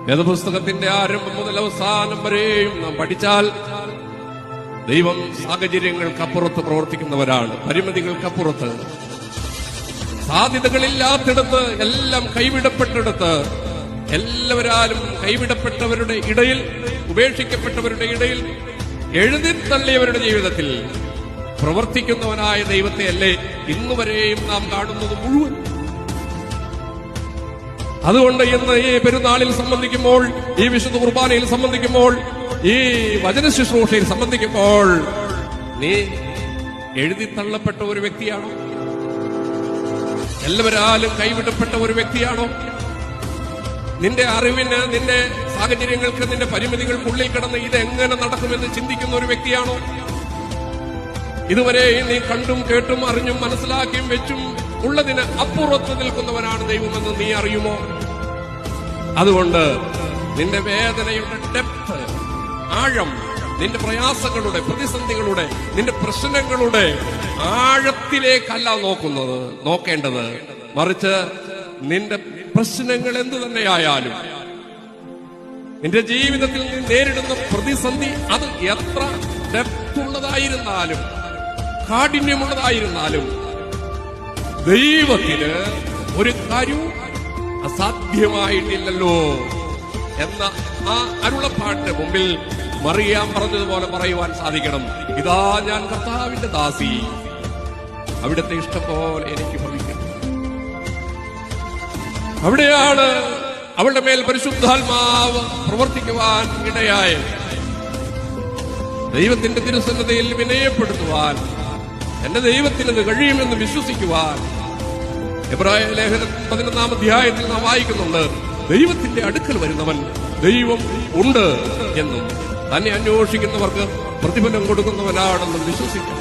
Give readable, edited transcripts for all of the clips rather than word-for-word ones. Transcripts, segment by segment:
വേദപുസ്തകത്തിന്റെ ആരംഭം മുതൽ അവസാനം വരെയും നാം പഠിച്ചാൽ ദൈവം സാഹചര്യങ്ങൾക്കപ്പുറത്ത് പ്രവർത്തിക്കുന്നവരാണ്. പരിമിതികൾക്കപ്പുറത്ത്, സാധ്യതകളില്ലാത്തിടത്ത്, എല്ലാം കൈവിടപ്പെട്ടിടത്ത്, എല്ലാവരാലും കൈവിടപ്പെട്ടവരുടെ ഇടയിൽ, ഉപേക്ഷിക്കപ്പെട്ടവരുടെ ഇടയിൽ, എഴുതിത്തള്ളിയവരുടെ ജീവിതത്തിൽ പ്രവർത്തിക്കുന്നവനായ ദൈവത്തെ അല്ലേ ഇന്നുവരെയും നാം കാണുന്നത് മുഴുവൻ. അതുകൊണ്ട് ഇന്ന് ഈ പെരുന്നാളിൽ സംബന്ധിക്കുമ്പോൾ, ഈ വിശുദ്ധ കുർബാനയിൽ സംബന്ധിക്കുമ്പോൾ, ഈ വചന ശുശ്രൂഷയിൽ സംബന്ധിക്കുമ്പോൾ നീ എഴുതിത്തള്ളപ്പെട്ട ഒരു വ്യക്തിയാണോ? എല്ലാവരാലും കൈവിടപ്പെട്ട ഒരു വ്യക്തിയാണോ? നിന്റെ അറിവിന്, നിന്റെ സാഹചര്യങ്ങൾക്ക്, നിന്റെ പരിമിതികൾക്കുള്ളിൽ കിടന്ന് ഇതെങ്ങനെ നടക്കുമെന്ന് ചിന്തിക്കുന്ന ഒരു വ്യക്തിയാണോ? ഇതുവരെ നീ കണ്ടും കേട്ടും അറിഞ്ഞും മനസ്സിലാക്കിയും വെച്ചും ഉള്ളതിന് അപ്പുറത്ത് നിൽക്കുന്നവനാണ് ദൈവമെന്ന് നീ അറിയുമോ? അതുകൊണ്ട് നിന്റെ വേദനയുടെ ഡെപ്ത്, ആഴം, നിന്റെ പ്രയാസങ്ങളുടെ, പ്രതിസന്ധികളുടെ, നിന്റെ പ്രശ്നങ്ങളുടെ ആഴത്തിലേക്കല്ല നോക്കേണ്ടത്, മറിച്ച് നിന്റെ പ്രശ്നങ്ങൾ എന്തു തന്നെയായാലും, നിന്റെ ജീവിതത്തിൽ നീ നേരിടുന്ന പ്രതിസന്ധി അത് എത്ര ഡെപ്ത് ഉള്ളതായിരുന്നാലും, കാഠിന്യമുള്ളതായിരുന്നാലും, ദൈവത്തിന് ഒരു കാര്യവും അസാധ്യമായിട്ടില്ലല്ലോ എന്ന ആ അരുളപ്പാടിന്റെ മുമ്പിൽ മറിയാം പറഞ്ഞതുപോലെ പറയുവാൻ സാധിക്കണം. ഇതാ ഞാൻ കർത്താവിന്റെ ദാസി, അവിടുത്തെ ഇഷ്ടം പോലെ എനിക്ക് ഭവിക്കണം. അവിടെയാണ് അവളുടെ മേൽ പരിശുദ്ധാത്മാവ് പ്രവർത്തിക്കുവാൻ ഇടയായത്. ദൈവത്തിന്റെ തിരുസന്നതയിൽ വിനയപ്പെടുത്തുവാൻ എന്റെ ദൈവത്തിനത് കഴിയുമെന്ന് വിശ്വസിക്കുവാൻ എബ്രായ ലേഖനം 11-ാം അധ്യായത്തിൽ നാം വായിക്കുന്നുണ്ട്. ദൈവത്തിന്റെ അടുക്കൽ വരുന്നവൻ ദൈവം ഉണ്ട് എന്നും തന്നെ അന്വേഷിക്കുന്നവർക്ക് പ്രതിഫലം കൊടുക്കുന്നവനാണെന്നും വിശ്വസിക്കും.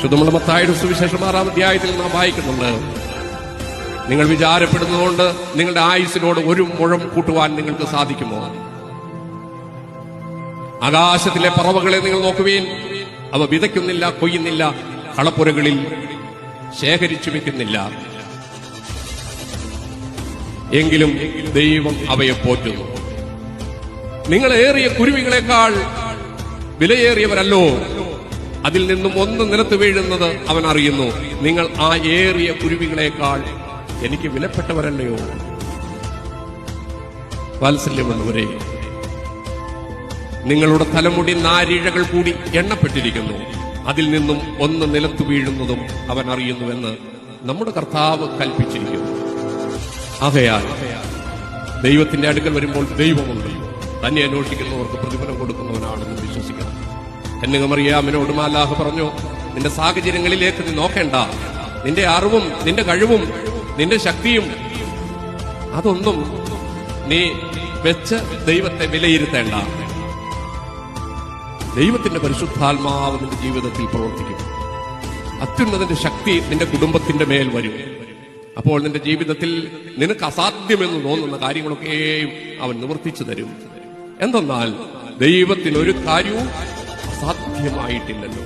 ശുദ്ധമുള്ള മത്തായിയുടെ സുവിശേഷം 6-ാം അധ്യായത്തിൽ നാം വായിക്കുന്നുണ്ട്. നിങ്ങൾ വിചാരപ്പെടുന്നതുകൊണ്ട് നിങ്ങളുടെ ആയുസ്സിനോട് ഒരു മുഴം കൂട്ടുവാൻ നിങ്ങൾക്ക് സാധിക്കുമോ? ആകാശത്തിലെ പറവകളെ നിങ്ങൾ നോക്കുവീൻ, അവ വിതയ്ക്കുന്നില്ല, കൊയ്യുന്നില്ല, കളപ്പുരകളിൽ ശേഖരിച്ചു വെക്കുന്നില്ല, എങ്കിലും ദൈവം അവയെ പോറ്റുന്നു. നിങ്ങളേറിയ കുരുവികളെക്കാൾ വിലയേറിയവരല്ലോ, അതിൽ നിന്നും ഒന്ന് നിലത്ത് വീഴുന്നത് അവൻ അറിയുന്നു. നിങ്ങൾ ആ ഏറിയ കുരുവികളെക്കാൾ എനിക്ക് വിലപ്പെട്ടവരല്ലയോ? വാത്സല്യമുള്ളവരെ, നിങ്ങളുടെ തലമുടി നാരിഴകൾ കൂടി എണ്ണപ്പെട്ടിരിക്കുന്നു, അതിൽ നിന്നും ഒന്ന് നിലത്തു വീഴുന്നതും അവൻ അറിയുന്നുവെന്ന് നമ്മുടെ കർത്താവ് കൽപ്പിച്ചിരിക്കുന്നു. ആകയാൽ ദൈവത്തിന്റെ അടുക്കൽ വരുമ്പോൾ ദൈവമുണ്ട്, തന്നെ അന്വേഷിക്കുന്നവർക്ക് പ്രതിഫലം കൊടുക്കുന്നവനാണെന്ന് വിശ്വസിക്കണം. കന്യകമറിയാമിനോട് മാലാഖ് പറഞ്ഞു, നിന്റെ സാഹചര്യങ്ങളിലേക്ക് നീ നോക്കേണ്ട, നിന്റെ അറിവും നിന്റെ കഴിവും നിന്റെ ശക്തിയും അതൊന്നും നീ വെച്ച് ദൈവത്തെ വിലയിരുത്തേണ്ട. ദൈവത്തിന്റെ പരിശുദ്ധാത്മാവ് നിന്റെ ജീവിതത്തിൽ പ്രവർത്തിക്കും. അത്യുന്നതന്റെ ശക്തി നിന്റെ കുടുംബത്തിന്റെ മേൽ വരും. അപ്പോൾ നിന്റെ ജീവിതത്തിൽ നിനക്ക് അസാധ്യമെന്ന് തോന്നുന്ന കാര്യങ്ങളൊക്കെയും അവൻ നിവർത്തിച്ചു തരും. എന്തെന്നാൽ ദൈവത്തിനൊരു കാര്യവും അസാധ്യമായിട്ടില്ലല്ലോ.